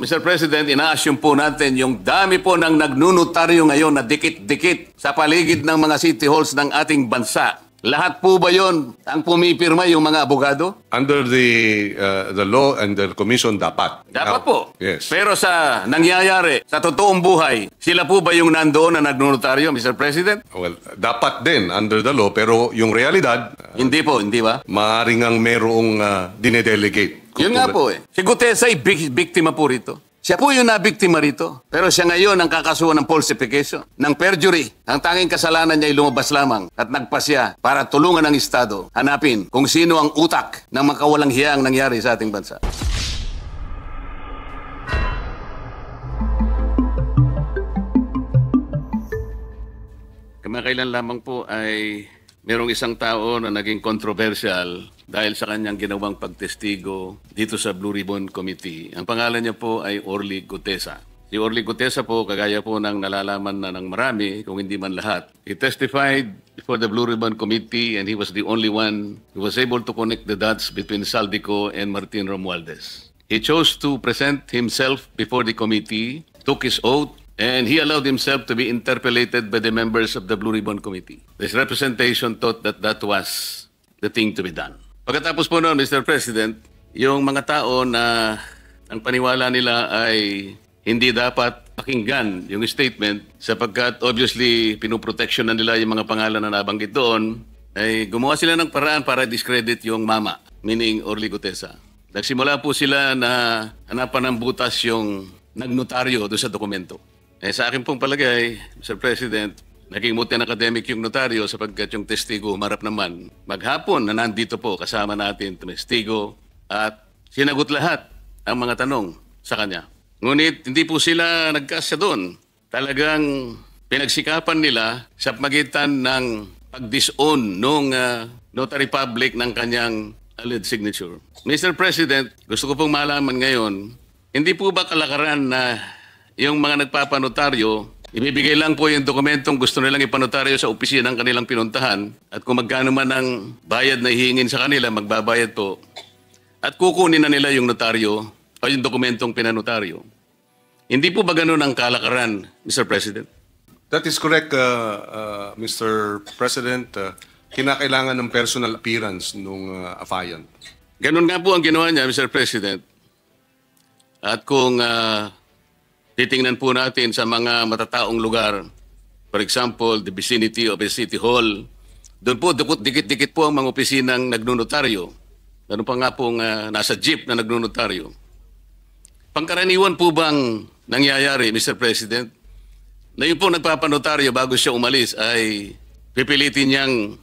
Mr. President, ina-assume po natin yung dami po ng nagnunotaryo ngayon na dikit-dikit sa paligid ng mga city halls ng ating bansa. Lahat po ba yon ang pumipirma yung mga abogado? Under the law and the commission, dapat. Dapat po. Yes. Pero sa nangyayari, sa totoong buhay, sila po ba yung nandoon na nagnunotaryo, Mr. President? Well, dapat din under the law, pero yung realidad, Hindi po, hindi ba? maaaring ang merong dinedelegate. Yun nga po eh. Si Gutesa ay biktima po rito. Siya po yung nabiktima rito. Pero siya ngayon ang kakasuhan ng falsification, ng perjury. Ang tanging kasalanan niya ay lumabas lamang at nagpasya para tulungan ng Estado hanapin kung sino ang utak ng makawalang hiyang nangyari sa ating bansa. Kamakailan lamang po ay merong isang tao na naging controversial dahil sa kanyang ginawang pagtestigo dito sa Blue Ribbon Committee. Ang pangalan niya po ay Orly Gutesa. Si Orly Gutesa po, kagaya po ng nalalaman na ng marami, kung hindi man lahat, he testified before the Blue Ribbon Committee and he was the only one who was able to connect the dots between Saldico and Martin Romualdez. He chose to present himself before the committee, took his oath, and he allowed himself to be interpellated by the members of the Blue Ribbon Committee. This representation thought that that was the thing to be done. Pagkatapos po noon, Mr. President, yung mga tao na ang paniwala nila ay hindi dapat pakinggan yung statement sapagkat obviously pinuprotection na nila yung mga pangalan na nabanggit doon, ay gumawa sila ng paraan para discredit yung mama, meaning Orly Gutesa. Nagsimula po sila na hanapan ng butas yung nagnotaryo doon sa dokumento. Sa akin pong palagay, Mr. President, naging muti ng academic yung notaryo sapagkat yung testigo humarap naman maghapon na nandito po kasama natin testigo at sinagot lahat ang mga tanong sa kanya. Ngunit hindi po sila nagkasya doon. Talagang pinagsikapan nila sa pagitan ng pag-disown nung notary public ng kanyang alleged signature. Mr. President, gusto ko pong malaman ngayon, hindi po ba kalakaran na yung mga nagpapanotaryo, ibibigay lang po yung dokumentong gusto nilang ipanotaryo sa opisina ng kanilang pinuntahan at kung magkano man ang bayad na hihingin sa kanila, magbabayad po. At kukunin na nila yung notaryo o yung dokumentong pinanotaryo. Hindi po ba ganun ang kalakaran, Mr. President? That is correct, Mr. President. Kinakailangan ng personal appearance ng affiant. Ganun nga po ang ginawa niya, Mr. President. At kung titingnan po natin sa mga matataong lugar, for example, the vicinity of a city hall, doon po dikit-dikit po ang mga opisinang nagnunotaryo. Ganun pa nga pong nasa jeep na nagnunotaryo. Pangkaraniwan po bang nangyayari, Mr. President, na yung po nagpapanotaryo bago siya umalis ay pipilitin niyang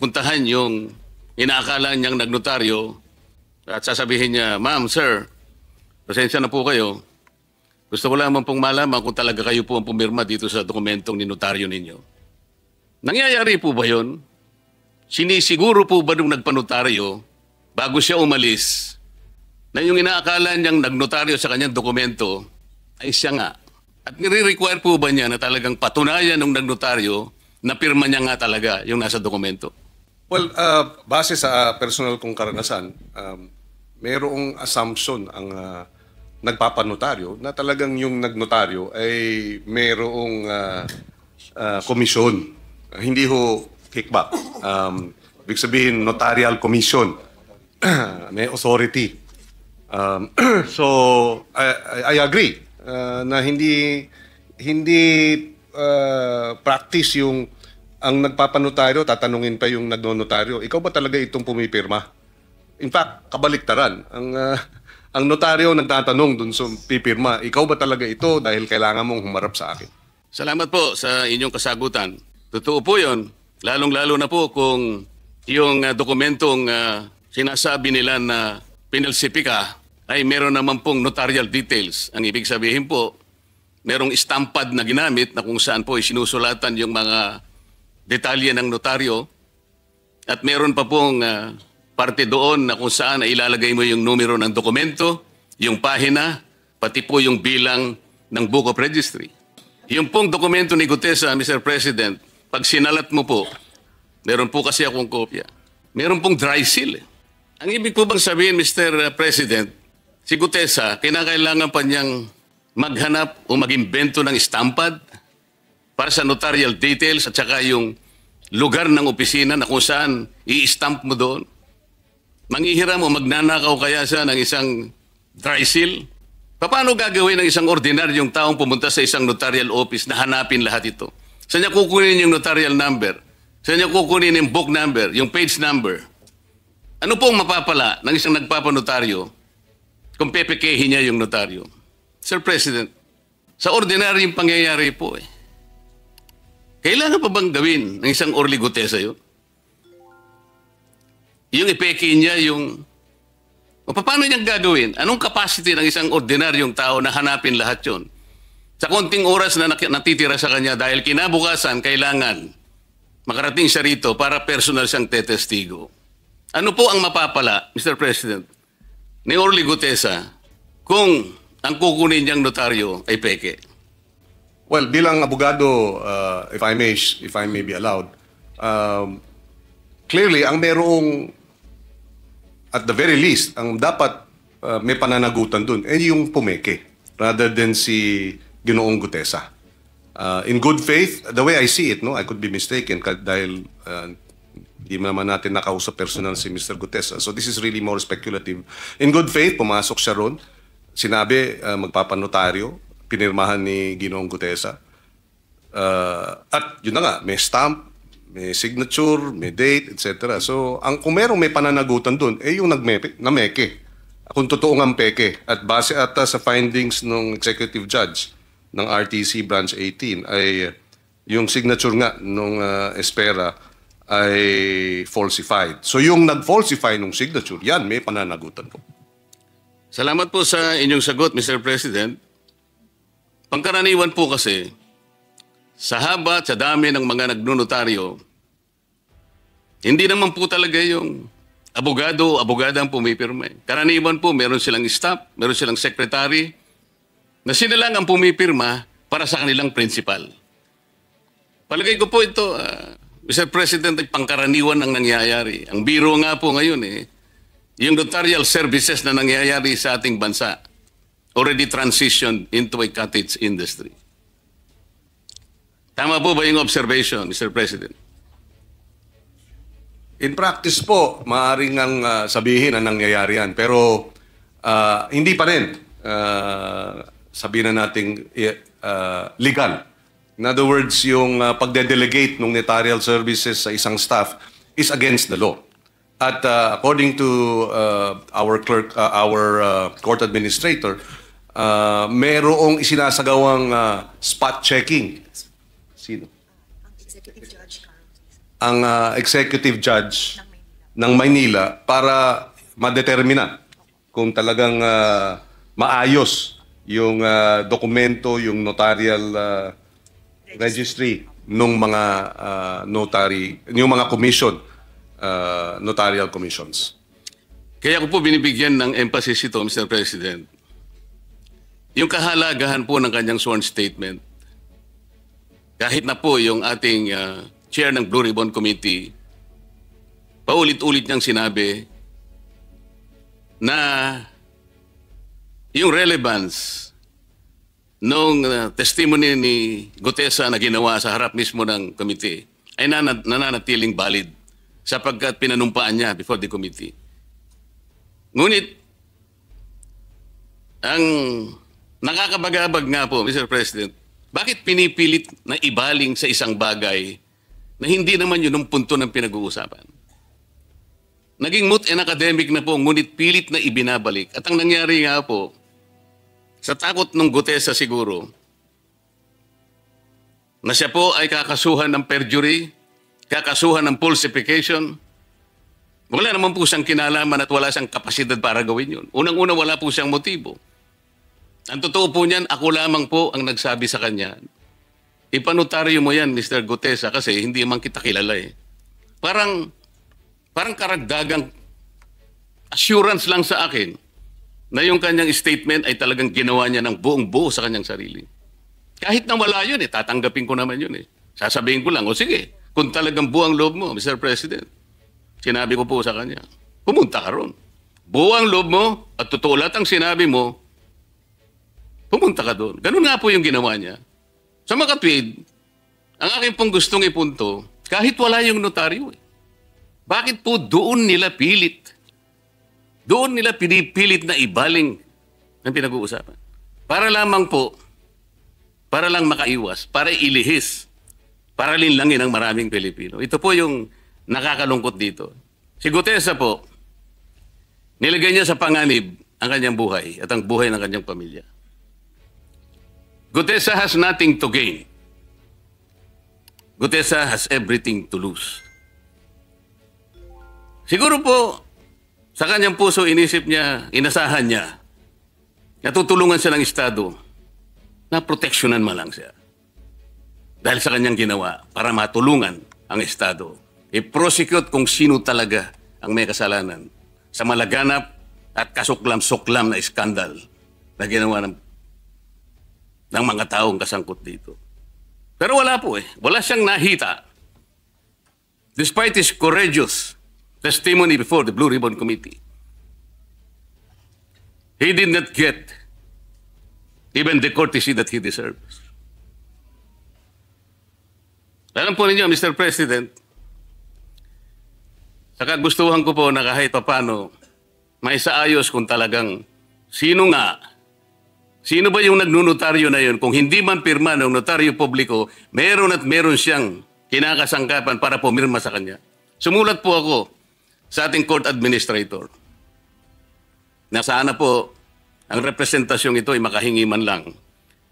puntahan yung inaakala niyang nagnotaryo at sasabihin niya, "Ma'am, sir, pasensya na po kayo. Gusto ko lamang pong malaman kung talaga kayo po ang pumirma dito sa dokumentong ninotaryo ninyo." Nangyayari po ba yun? Sinisiguro po ba nung nagpanotaryo bago siya umalis na yung inaakala niyang nagnotaryo sa kanyang dokumento ay siya nga? At nire-require po ba niya na talagang patunayan ng nagnotaryo na pirma niya nga talaga yung nasa dokumento? Well, base sa personal kong karanasan, mayroong assumption ang nagpapanotaryo na talagang yung nagnotaryo ay mayroong komisyon. Hindi ho kickback. Ibig sabihin, notarial commission. May authority. So, I agree na hindi practice yung ang nagpapanotaryo, tatanungin pa yung nagnonotaryo, ikaw ba talaga itong pumipirma? In fact, kabaliktaran. Ang notaryo nagtatanong dun sa pipirma, ikaw ba talaga ito dahil kailangan mong humarap sa akin? Salamat po sa inyong kasagutan. Totoo po yun. Lalong-lalo na po kung yung dokumentong sinasabi nila na pinalsipika ay meron naman pong notarial details. Ang ibig sabihin po, merong estampad na ginamit na kung saan po sinusulatan yung mga detalye ng notaryo at meron pa pong parte doon na kung saan ay ilalagay mo yung numero ng dokumento, yung pahina, pati po yung bilang ng Book of Registry. Yung pong dokumento ni Gutesa, Mr. President, pag sinalat mo po, meron po kasi akong kopya, meron pong dry seal. Ang ibig po bang sabihin, Mr. President, si Gutesa, kinakailangan pa niyang maghanap o mag-imbento ng stampad para sa notarial details at saka yung lugar ng opisina na kung saan i-stamp mo doon. Manghihiram o magnanakaw kaya siya ng isang dry seal? Paano gagawin ng isang ordinaryong taong pumunta sa isang notarial office na hanapin lahat ito? Saan niya kukunin yung notarial number? Saan niya kukunin yung book number, yung page number? Ano pong mapapala ng isang nagpapanotaryo kung pepekehin niya yung notaryo? Sir President, sa ordinaryong pangyayari po kailangan pa bang gawin ng isang Orly Gutesa yun? Yung ipeke niya yung... O paano niyang gagawin? Anong capacity ng isang ordinaryong tao na hanapin lahat yun? Sa konting oras na natitira sa kanya dahil kinabukasan kailangan makarating siya rito para personal siyang tetestigo. Ano po ang mapapala, Mr. President, ni Orly Gutesa kung ang kukunin niyang notaryo ay peke? Well, bilang abogado, if I may be allowed, clearly, ang merong, at the very least, ang dapat may pananagutan dun, yung pumeke, rather than si Ginoong Gutesa. In good faith, the way I see it, no, I could be mistaken dahil hindi naman natin nakausap personal si Mr. Gutesa. So this is really more speculative. In good faith, pumasok siya ron, sinabi, magpapanotaryo, pinirmahan ni Ginoong Gutesa. At yun na nga, may stamp, may signature, may date, etc. So, kung merong may pananagutan dun, yung nameke. Kung totoo ng peke. At base ata sa findings ng executive judge ng RTC Branch 18, ay yung signature nga nung Espera ay falsified. So, yung nag-falsify nung signature, yan, may pananagutan po. Salamat po sa inyong sagot, Mr. President. Pangkaraniwan po kasi, sa haba at sa dami ng mga nagnunotaryo, hindi naman po talaga yung abogado o abogada ang pumipirma. Karaniwan po, meron silang staff, meron silang secretary, na sila lang ang pumipirma para sa kanilang principal. Palagay ko po ito, Mr. President, ay pangkaraniwan ang nangyayari. Ang biro nga po ngayon yung notarial services na nangyayari sa ating bansa already transitioned into a cottage industry. Tama po ba yung observation, Mr. President? In practice po, maaaring ang sabihin na nangyayari yan. Pero hindi pa rin, sabihin na nating legal. In other words, yung pagde-delegate ng notarial services sa isang staff is against the law. At according to our court administrator, merong isinasagawang spot checking. Sino? Ang executive judge ng Maynila para madetermina kung talagang maayos yung dokumento, yung notarial registry ng mga notary, yung mga commission, notarial commissions. Kaya ko po binibigyan ng emphasis ito, Mr. President. Yung kahalagahan po ng kanyang sworn statement, kahit na po yung ating chair ng Blue Ribbon Committee, paulit-ulit niyang sinabi na yung relevance nung testimony ni Gutesa na ginawa sa harap mismo ng committee ay nananatiling valid sapagkat pinanumpaan niya before the committee. Ngunit, ang nakakabagabag nga po, Mr. President, bakit pinipilit na ibaling sa isang bagay na hindi naman yun ang punto ng pinag-uusapan? Naging moot and academic na po, ngunit pilit na ibinabalik. At ang nangyari nga po, sa takot ng Gutesa siguro, na siya po ay kakasuhan ng perjury, kakasuhan ng falsification, wala naman po siyang kinalaman at wala siyang kapasidad para gawin yun. Unang-una, wala po siyang motibo. Ang totoo po niyan, ako lamang po ang nagsabi sa kanya, ipanotaryo mo yan, Mr. Gutesa, kasi hindi man kita kilala eh. Parang karagdagang assurance lang sa akin na yung kanyang statement ay talagang ginawa niya ng buong buo sa kanyang sarili. Kahit na wala yun tatanggapin ko naman yun Sasabihin ko lang, o sige, kung talagang buong loob mo, Mr. President, sinabi ko po sa kanya, pumunta ka ron. buo ang loob mo at totoo lahat ang sinabi mo, pumunta ka doon. Ganun nga po yung ginawa niya. Sa makatwid, ang aking pong gustong ipunto, kahit wala yung notaryo, bakit po doon nila pilit? Doon nila pinipilit na ibaling ang pinag-uusapan. Para lamang po, para lang makaiwas, para ilihis, para linlangin ang maraming Pilipino. Ito po yung nakakalungkot dito. Si Gutesa po, nilagay niya sa panganib ang kanyang buhay at ang buhay ng kanyang pamilya. Gutesa has nothing to gain. Gutesa has everything to lose. Siguro po, sa kanyang puso, inisip niya, inasahan niya, natutulungan siya ng Estado na proteksyonan man lang siya. Dahil sa kanyang ginawa, para matulungan ang Estado, i-prosecute kung sino talaga ang may kasalanan sa malaganap at kasuklam-suklam na iskandal na ginawa ng mga taong kasangkot dito. Pero wala po Wala siyang nahita. Despite his courageous testimony before the Blue Ribbon Committee, he did not get even the courtesy that he deserves. Alam po ninyo, Mr. President, sa kagustuhan ko po na kahit papano maisaayos kung talagang sino ba yung nagnunotaryo na yun, kung hindi man pirma ng notaryo publiko, meron siyang kinakasangkapan para pumirma sa kanya. Sumulat po ako sa ating court administrator na sana po ang representasyong ito ay makahingi man lang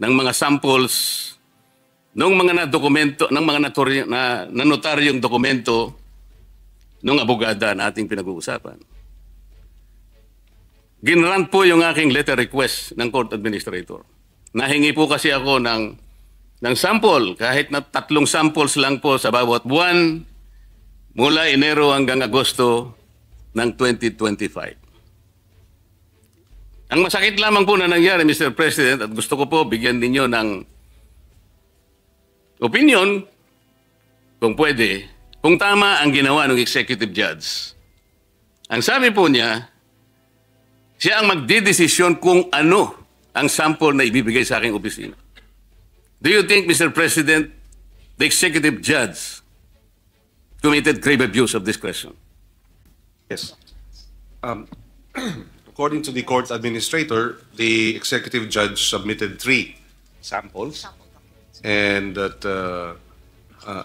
ng mga samples ng mga dokumento ng mga notaryong dokumento ng abogada na ating pinag-uusapan. Ginrant po yung aking letter request ng court administrator. Nahingi po kasi ako ng sample, kahit na 3 samples lang po sa bawat buwan, mula Enero hanggang Agosto ng 2025. Ang masakit lamang po na nangyari, Mr. President, at gusto ko po bigyan ninyo ng opinion, kung pwede, kung tama ang ginawa ng executive judge. Ang sabi po niya, siya ang magdidesisyon kung ano ang sample na ibibigay sa aking opisina. Do you think, Mr. President, the executive judge committed grave abuse of discretion? Yes. According to the court administrator, the executive judge submitted 3 samples, and that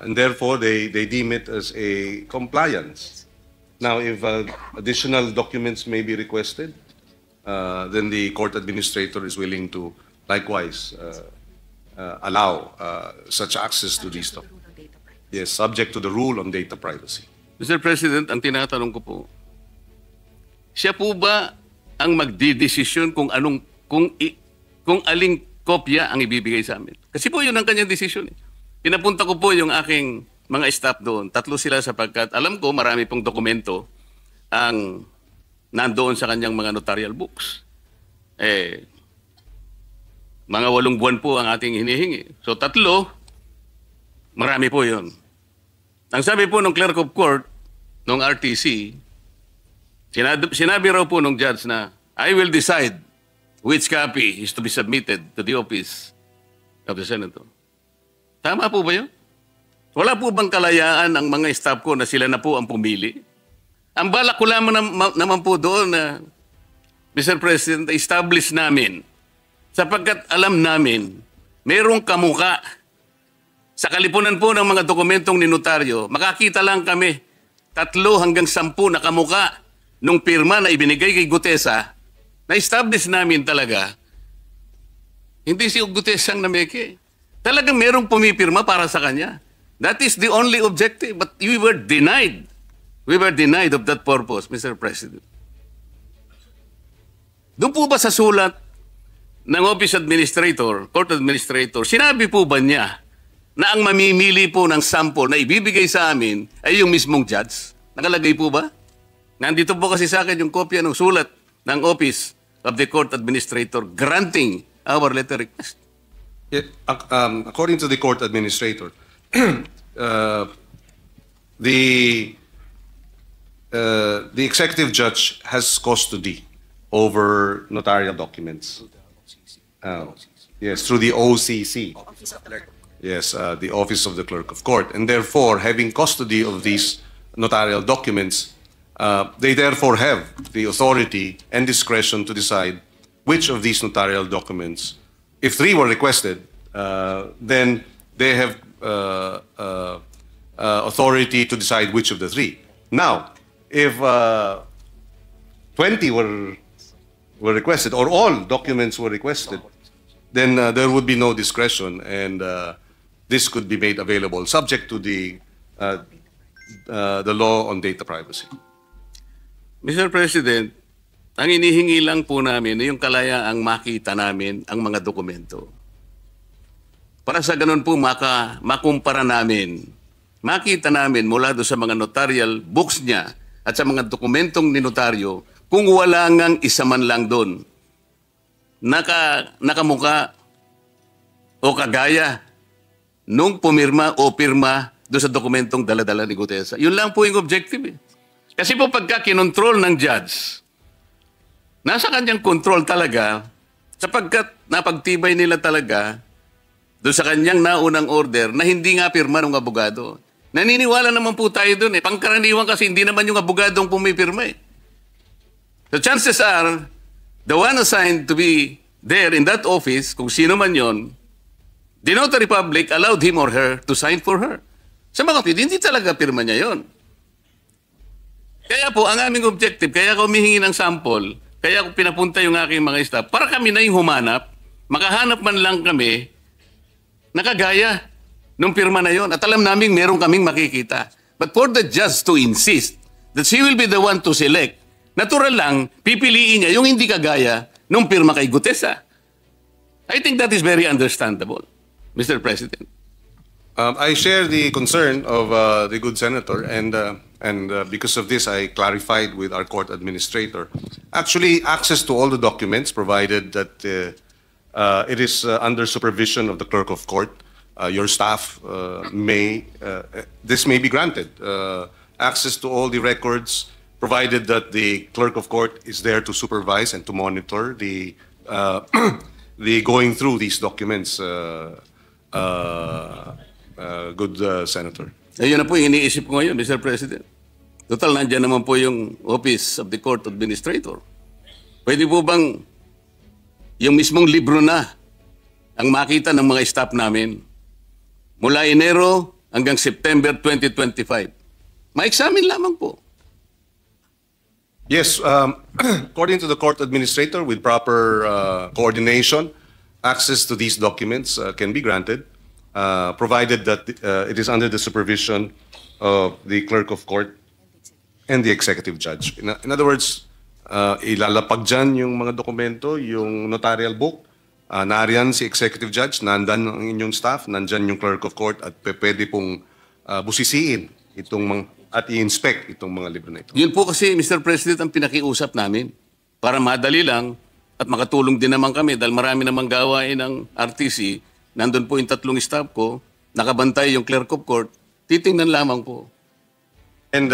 and therefore they deem it as a compliance. Now, if additional documents may be requested, then the court administrator is willing to likewise allow such access to these documents. Yes, subject to the rule on data privacy. Mr. President, ang tinatanong ko po, siya po ba ang magdidesisyon kung aling kopya ang ibibigay sa amin? Kasi po yun ang kanyang desisyon. Pinapunta ko po yung aking mga staff doon. 3 sila sapagkat alam ko marami pong dokumento ang nandoon sa kanyang mga notarial books. Mga 8 buwan po ang ating hinihingi. So 3, marami po yun. Ang sabi po ng clerk of court, ng RTC, sinabi raw po ng judge na, I will decide which copy is to be submitted to the office of the Senator. Tama po ba yun? Wala po bang kalayaan ang mga staff ko na sila na po ang pumili? Ang balak ko lamang naman po doon na, Mr. President, establish namin, sapagkat alam namin, mayroong kamuka. Sa kalipunan po ng mga dokumentong ninotaryo, makakita lang kami 3 hanggang 10 na kamuka nung pirma na ibinigay kay Gutesa, na-establish namin talaga, hindi si Gutesa ang nameke. Talagang merong pumipirma para sa kanya. That is the only objective, but we were denied. We were denied of that purpose, Mr. President. Doon po ba sa sulat ng Office Administrator, Court Administrator, sinabi po ba niya na ang mamimili po ng sample na ibibigay sa amin ay yung mismong judge? Nakalagay po ba? Nandito po kasi sa akin yung kopya ng sulat ng Office of the Court Administrator granting our letter request. Yeah, according to the court administrator, the the executive judge has custody over notarial documents. Yes, through the OCC. Yes, the Office of the Clerk of Court. And therefore, having custody of these notarial documents, they therefore have the authority and discretion to decide which of these notarial documents, if three were requested, then they have authority to decide which of the three. Now, if 20 were requested, or all documents were requested, then there would be no discretion, and this could be made available subject to the law on data privacy. Mr. President, ang inihingi lang po namin ay yung kalayaang makita namin ang mga dokumento. Para sa ganun po makumpara namin, makita namin mula doon sa mga notarial books niya at sa mga dokumentong ni notaryo kung wala ngang isa man lang doon nakamuka o kagaya nung pumirma o pirma doon sa dokumentong dala-dala ni Gutesa. Yun lang po yung objective. Kasi po pagka kinontrol ng judge, nasa kanyang control talaga sapagkat napagtibay nila talaga doon sa kanyang naunang order na hindi nga pirma ng abogado. Naniniwala naman po tayo doon. Pangkaraniwan kasi hindi naman yung abogadong pumipirma. The chances are, the one assigned to be there in that office, kung sino man yon, the notary public allowed him or her to sign for her. Sa mga kapatid, hindi talaga pirma niya yon. Kaya po, ang aming objective, kaya ako humihingi ng sample, kaya ako pinapunta yung aking mga staff, para kami na yung humanap, makahanap man lang kami, nakagaya nung pirma na yon. At alam namin, meron kaming makikita. But for the judge to insist that she will be the one to select, natural lang, pipiliin niya yung hindi kagaya nung pirma kay Gutesa. I think that is very understandable, Mr. President. I share the concern of the good senator, and because of this, I clarified with our court administrator. Actually, access to all the documents, provided that it is under supervision of the clerk of court, your staff this may be granted. Access to all the records, provided that the clerk of court is there to supervise and to monitor the going through these documents. Good senator. Ayun na po yung iniisip ko ngayon, Mr. President. Total, nandiyan naman po yung Office of the Court Administrator. Pwede po bang yung mismong libro na ang makita ng mga staff namin mula Enero hanggang September 2025? Ma-examine lamang po. Yes, according to the court administrator, with proper coordination, access to these documents can be granted, provided that it is under the supervision of the clerk of court and the executive judge. In other words, ilalapag dyan yung mga dokumento, yung notarial book, nariyan si executive judge, nandan ang inyong staff, nandyan yung clerk of court, at pwede pong busisiin itong at i-inspect itong mga libro na ito. Yun po kasi, Mr. President, ang pinakiusap namin para madali lang at makatulong din naman kami dahil marami namang gawain ng RTC. Nandun po yung 3 staff ko, nakabantay yung clerk of court, titingnan lamang po. And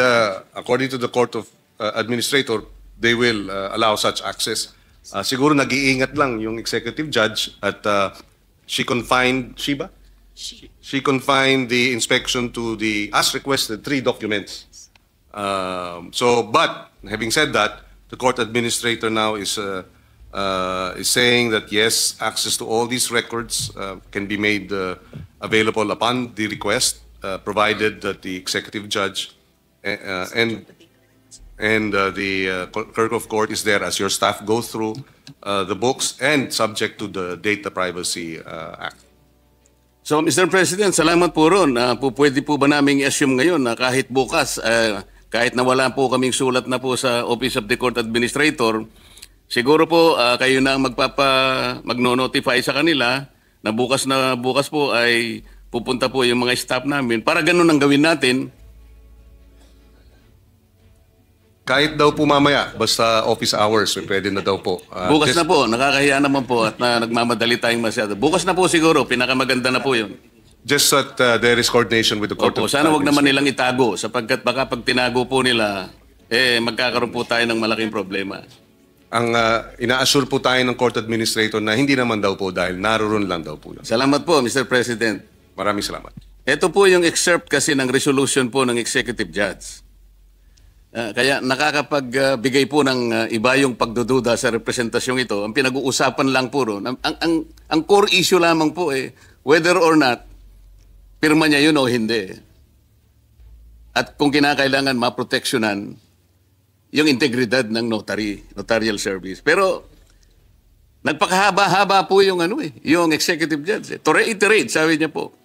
according to the court of administrator, they will allow such access. Siguro nag-iingat lang yung executive judge at she confined the inspection to the, as requested, 3 documents. But having said that, the court administrator now is saying that yes, access to all these records can be made available upon the request, provided that the executive judge and the clerk of court is there as your staff go through the books and subject to the Data Privacy Act. So, Mr. President, salamat po ron. Pwede po ba naming i-assume ngayon na kahit bukas, kahit na wala po kaming sulat na po sa Office of the Court Administrator, siguro po kayo na ang magno-notify sa kanila na bukas po ay pupunta po yung mga staff namin para ganun ang gawin natin. Kahit daw po mamaya, basta office hours, pwede na daw po. Bukas na po, nakakahiya naman po at nagmamadali tayong masyado. Bukas na po siguro, pinakamaganda na po yun. Just that there is coordination with the court. Opo, sana wag naman nilang itago sapagkat baka pag tinago po nila, magkakaroon po tayo ng malaking problema. Ang ina-assure po tayo ng court administrator na hindi naman daw po dahil naroon lang daw po yun. Salamat po, Mr. President. Maraming salamat. Ito po yung excerpt kasi ng resolution po ng executive judge. Kaya nakakapagbigay po ng iba yung pagdududa sa representasyong ito. Ang pinag-uusapan lang po ron, ang core issue lamang po whether or not pirma niya yun o hindi. At kung kinakailangan maproteksyonan yung integridad ng notarial service. Pero nagpakahaba-haba po yung yung executive judge. To reiterate, sabi niya po,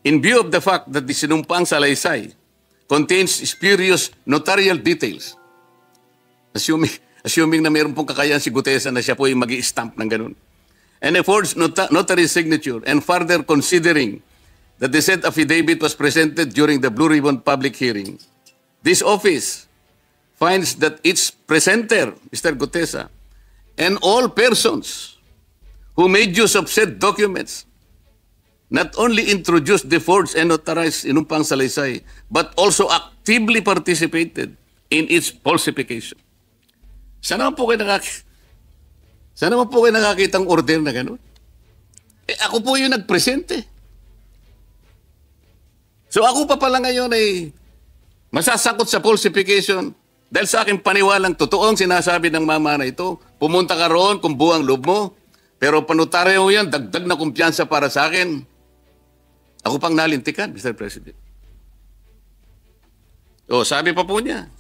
in view of the fact that the sinumpang salaysay contains spurious notarial details, assuming na mayroon pong kakayahan si Gutesa na siya po yung mag-i-stamp ng ganun, and a forged notary signature, and further considering that the said affidavit was presented during the Blue Ribbon public hearing, this office finds that its presenter, Mr. Gutesa, and all persons who made use of said documents not only introduced the forged and notarized sinumpang salaysay, but also actively participated in its falsification. Sana naman po kayo nakakitang order na gano'n? Ako po yung nagpresente. So ako pa pala ngayon ay masasakot sa falsification dahil sa aking paniwalang totoong sinasabi ng mama na ito, pumunta ka roon kung buwang loob mo, pero panutaryo yan, dagdag na kumpiyansa para sa akin. Ako pang nalintikan, Mr. President. O, sabi pa po niya,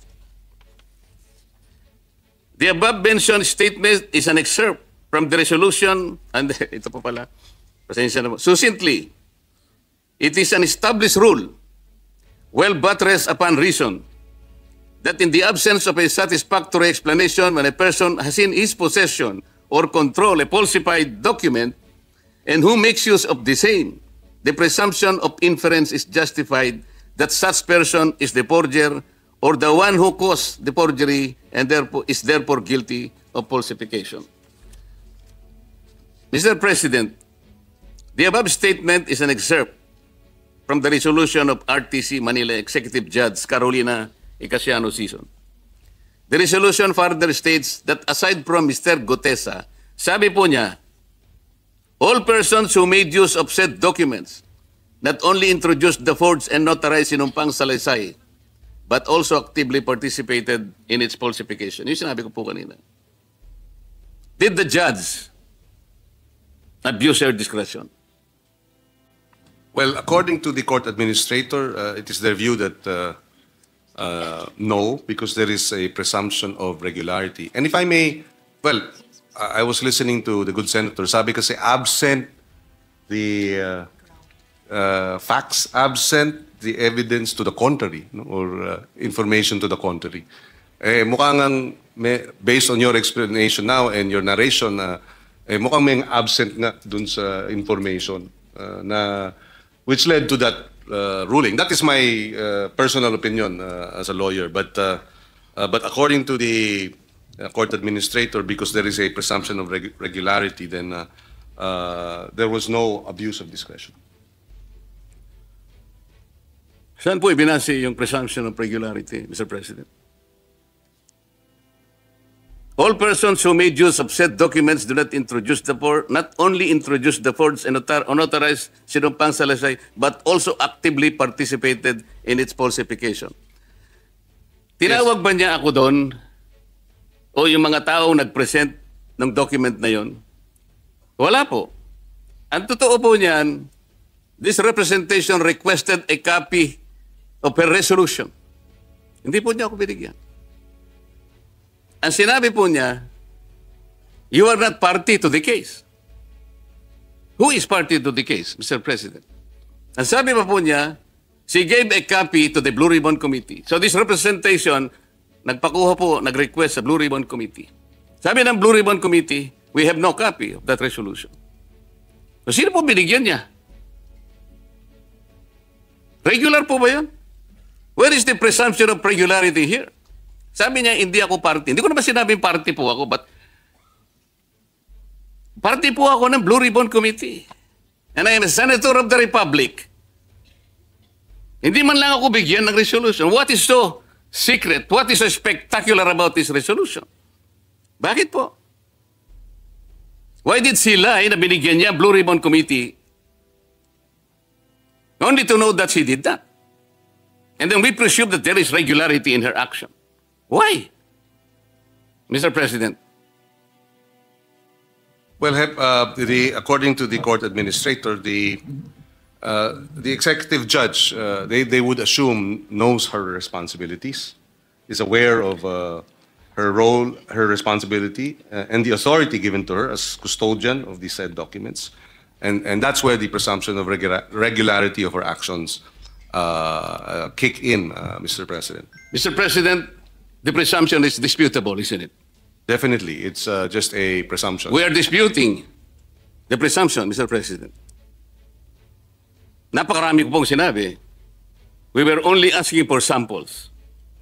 the above-mentioned statement is an excerpt from the resolution, and ito pa pala, pasensya na po, succinctly, it is an established rule, well buttressed upon reason, that in the absence of a satisfactory explanation when a person has in his possession or control a falsified document and who makes use of the same, the presumption of inference is justified that such person is the forger or the one who caused the forgery and is therefore guilty of falsification. Mr. President, the above statement is an excerpt from the resolution of RTC Manila Executive Judge Carolina Icasiano Season. The resolution further states that aside from Mr. Gutesa, sabi po niya, all persons who made use of said documents not only introduced the forged and notarized sinumpang salaysay, but also actively participated in its falsification. Yung sinabi ko po kanina. Did the judge abuse her discretion? Well, according to the court administrator, it is their view that no, because there is a presumption of regularity. And if I may, well, I was listening to the good senator. Sabi kasi absent the facts, absent the evidence to the contrary, no? Or information to the contrary. Mukhang based on your explanation now and your narration, mukhang may absent nga dun sa information which led to that ruling. That is my personal opinion as a lawyer. But according to the court administrator, because there is a presumption of regularity, then there was no abuse of discretion. Saan po ibinase yung presumption of regularity, Mr. President? All persons who made use of said documents do not only introduce the forged and unauthorized sinumpang salaysay, but also actively participated in its falsification. Tinawag ba niya ako doon o yung mga taong nag-present ng document na yon? Wala po. Ang totoo po niyan, this representation requested a copy of her resolution. Hindi po niya ako binigyan. Ang sinabi po niya, you are not party to the case. Who is party to the case, Mr. President? Ang sabi pa po niya, she gave a copy to the Blue Ribbon Committee. So this representation, nagpakuha po, nag-request sa Blue Ribbon Committee. Sabi ng Blue Ribbon Committee, we have no copy of that resolution. So sino po binigyan niya? Regular po ba yun? Where is the presumption of regularity here? Sabi niya, hindi ako party. Hindi ko naman sinabing party po ako, but party po ako ng Blue Ribbon Committee. And I am a Senator of the Republic. Hindi man lang ako bigyan ng resolution. What is so secret? What is so spectacular about this resolution? Bakit po? Why did she lie na binigyan niya Blue Ribbon Committee only to know that she did that? And then we presume that there is regularity in her action. Why? Mr. President. Well, according to the court administrator, the executive judge, they would assume knows her responsibilities, is aware of her role, her responsibility, and the authority given to her as custodian of these said documents. And that's where the presumption of regularity of her actions kick in, Mr. President. Mr. President, the presumption is disputable, isn't it? Definitely, it's just a presumption. We are disputing the presumption, Mr. President. Napakarami ko pong sinabi. We were only asking for samples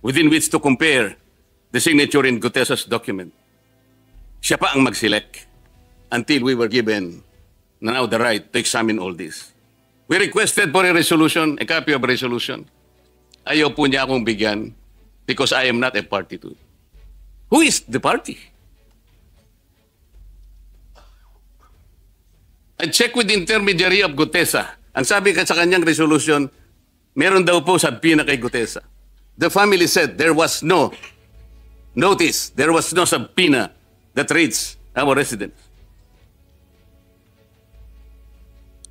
within which to compare the signature in Gutesa's document. Siya pa ang mag-select until we were given now the right to examine all this. We requested for a resolution, a copy of a resolution. Ayaw po niya akong bigyan because I am not a party to it. Who is the party? I checked with the intermediary of Gutesa. Ang sabi ka sa kanyang resolution, meron daw po subpoena kay Gutesa. The family said there was no notice, there was no subpoena that reached our residence.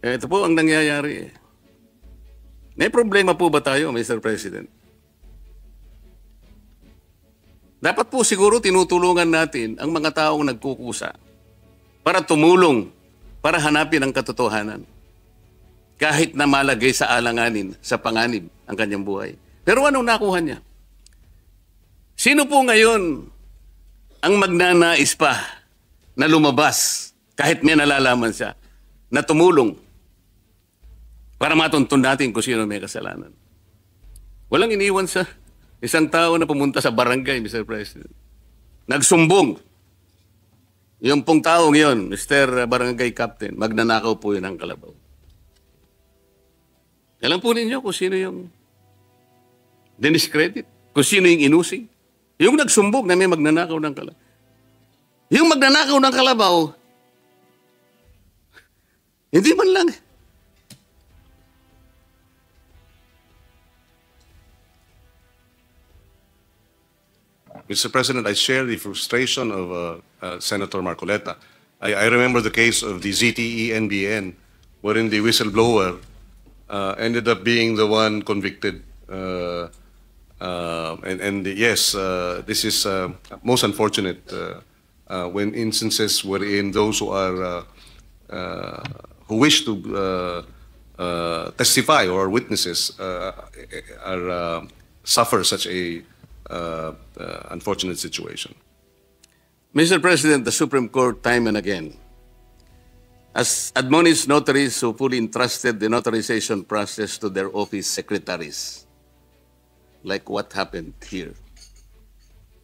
Ito po ang nangyayari. May problema po ba tayo, Mr. President? Dapat po siguro tinutulungan natin ang mga taong nagkukusa para tumulong, para hanapin ang katotohanan. Kahit na malagay sa alanganin, sa panganib ang kanyang buhay. Pero anong nakuha niya? Sino po ngayon ang magnanais pa na lumabas kahit may nalalaman siya na tumulong para matuntun natin kung sino may kasalanan? Walang iniwan sa isang tao na pumunta sa barangay, Mr. President. Nagsumbong. Yung pong taong yun, Mr. Barangay Captain, magnanakaw po yun ng kalabaw. Alam po ninyo kung sino yung diniscredit, kung sino yung inusig. Yung nagsumbong na may magnanakaw ng kalabaw. Yung magnanakaw ng kalabaw, hindi man lang. Mr. President, I share the frustration of Senator Marcoleta. I remember the case of the ZTE-NBN, wherein the whistleblower ended up being the one convicted. Yes, this is most unfortunate when instances wherein those who are who wish to testify or witnesses suffer such a unfortunate situation. Mr. President, the Supreme Court time and again has admonished notaries who fully entrusted the notarization process to their office secretaries, like what happened here,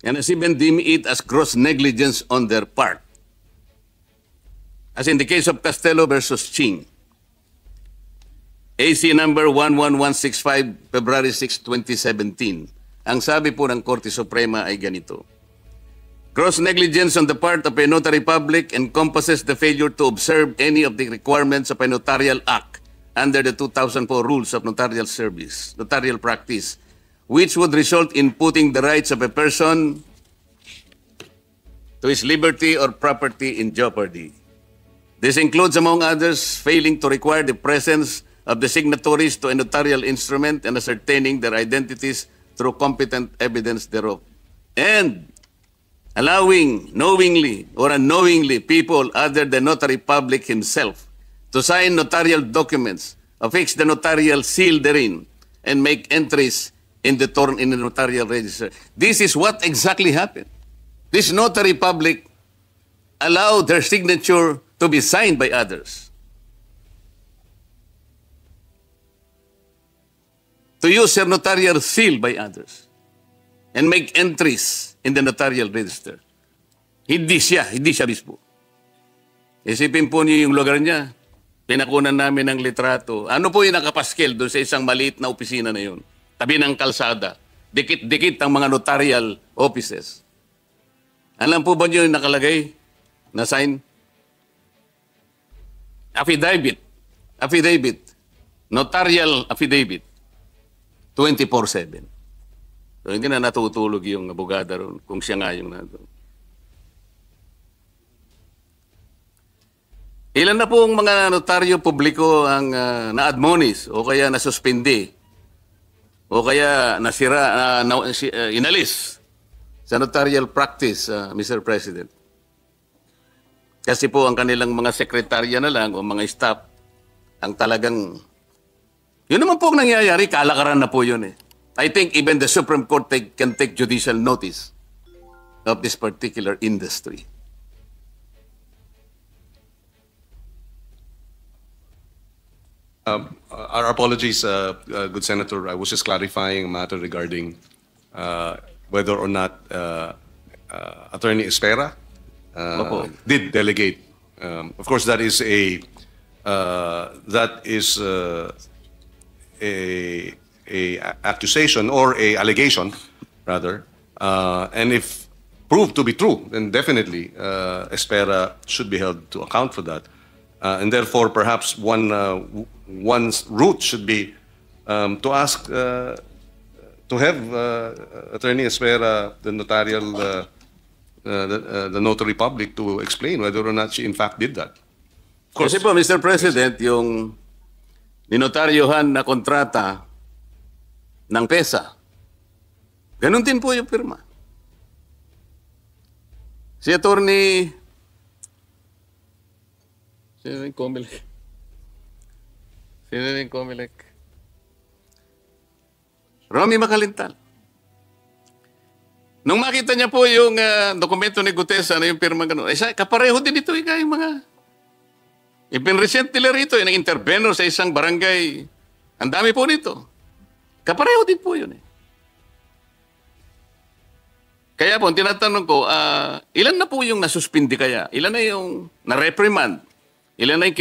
and has even deemed it as gross negligence on their part, as in the case of Castello versus Ching, AC number 11165, February 6, 2017. Ang sabi po ng Korte Suprema ay ganito: gross negligence on the part of a notary public encompasses the failure to observe any of the requirements of a notarial act under the 2004 Rules of Notarial Service, Notarial Practice, which would result in putting the rights of a person to his liberty or property in jeopardy. This includes, among others, failing to require the presence of the signatories to a notarial instrument and ascertaining their identities through competent evidence thereof, and allowing knowingly or unknowingly people other than notary public himself to sign notarial documents, affix the notarial seal therein, and make entries in the notarial register. This is what exactly happened. This notary public allowed their signature to be signed by others, to use their notarial seal by others, and make entries in the notarial register. Hindi siya mismo. Isipin po niyo yung lugar niya. Pinakunan namin ng litrato. Ano po yung nakapaskel doon sa isang maliit na opisina na yun? Tabi ng kalsada. Dikit-dikit ang mga notarial offices. Alam po ba niyo yung nakalagay na sign? Affidavit. Affidavit. Notarial affidavit. 24/7. So, hindi na natutulog yung abogada ron kung siya nga yung nandun. Ilan na po ang mga notaryo publiko ang na-admonish o kaya nasuspindi o kaya nasira, inalis sa notarial practice, Mr. President. Kasi po ang kanilang mga sekretarya na lang o mga staff ang talagang, yun naman po ang nangyayari, kalakaran na po yun eh. I think even the Supreme Court can take judicial notice of this particular industry. Our apologies, good Senator. I was just clarifying a matter regarding whether or not Attorney Espera did delegate. Of course, that is a accusation or a allegation, rather. And if proved to be true, then definitely Espera should be held to account for that. And therefore, perhaps one's route should be to ask to have Attorney Espera, the notarial, the notary public, to explain whether or not she in fact did that. Of course. Kasi po, Mr. President, yung ninotaryohan na kontrata ng PESA, ganun din po yung pirma. Si Attorney, sino yung Comelec? Romy Macalintal. Nung makita niya po yung dokumento ni Gutesa na yung pirma gano'n, kapareho din ito yung mga ipinresent nila rito, yung intervenor sa isang barangay. Ang dami po nito. Kapareho din po yun eh. Kaya po, tinatanong ko, ilan na po yung nasuspindi kaya? Ilan na yung na-reprimand? Ilan na yung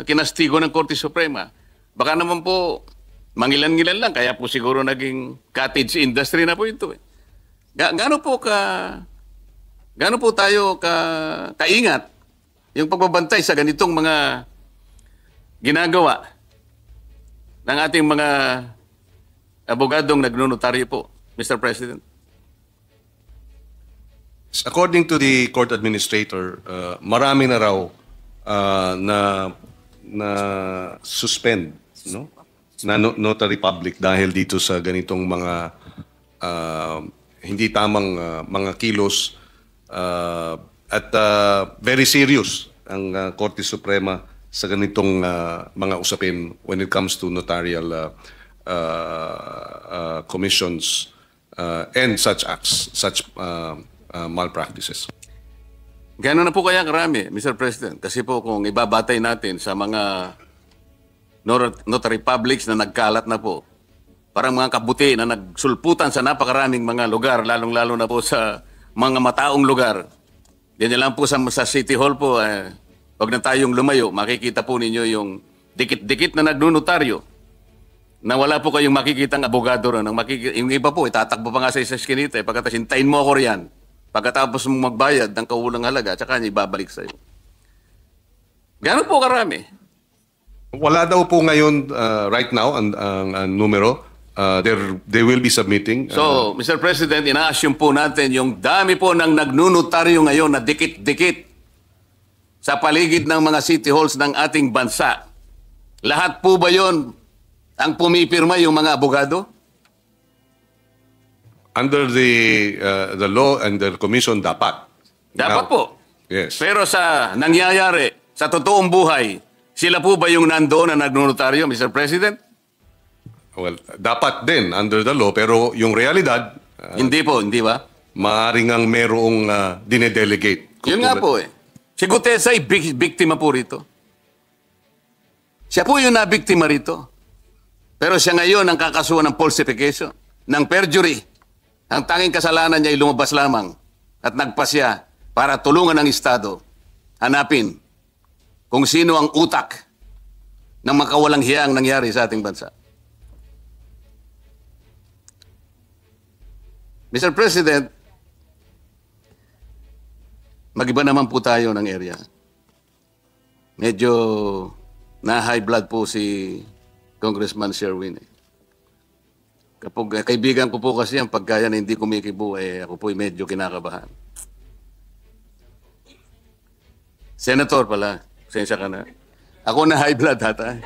kinastigo ng Korte Suprema? Baka naman po, mangilan-ngilan lang, kaya po siguro naging cottage industry na po ito eh. Gaano po tayo kaingat yung pagbabantay sa ganitong mga ginagawa ng ating mga abogadong nagnonotaryo po, Mr. President? According to the court administrator, marami na raw na suspend, no? Na notary public dahil dito sa ganitong mga hindi tamang mga kilos at very serious ang Korte Suprema sa ganitong mga usapin when it comes to notarial commissions and such acts, such malpractices. Gano'n na po kaya karami, Mr. President? Kasi po kung ibabatay natin sa mga notary publics na nagkalat na po, parang mga kabuti na nagsulputan sa napakaraming mga lugar, lalong-lalo na po sa mga mataong lugar. Yan lang po sa City Hall po, wag na tayong lumayo, makikita po ninyo yung dikit-dikit na nagnunotaryo na wala po kayong makikitang abogado ron. Yung iba po, itatakbo pa nga sa isa skinita, pagkatapos hintayin mo ako riyan. Pagkatapos mong magbayad ng kaulang halaga, tsaka niya ibabalik sa'yo. Gano'n po karami? Wala daw po ngayon, right now, ang numero. They will be submitting. So, Mr. President, ina-assume po natin yung dami po ng nagnunotaryo ngayon na dikit-dikit sa paligid ng mga city halls ng ating bansa. Lahat po ba yon ang pumipirma yung mga abogado? Under the law and the commission, dapat. Dapat Now, po. Yes. Pero sa nangyayari, sa totoong buhay, sila po ba yung nandoon na nagnunotaryo, Mr. President? Well, dapat din under the law, pero yung realidad, Hindi po, hindi ba? maaaring ang merong dinedelegate. Yun nga po eh. Si Gutesa ay biktima po rito. Siya po yung nabiktima rito. Pero siya ngayon ang kakasuhan ng falsification, ng perjury. Ang tanging kasalanan niya ay lumabas lamang at nagpasya para tulungan ng Estado hanapin kung sino ang utak ng makawalang hiyang nangyari sa ating bansa. Mr. President, mag-iba naman po tayo ng area. Medyo na-high blood po si Congressman Sherwin. Kapag kaibigan ko po kasi yan, pagka yan hindi kumikibo, ako po medyo kinakabahan. Senator pala, sensya ka na. Ako na high blood hata.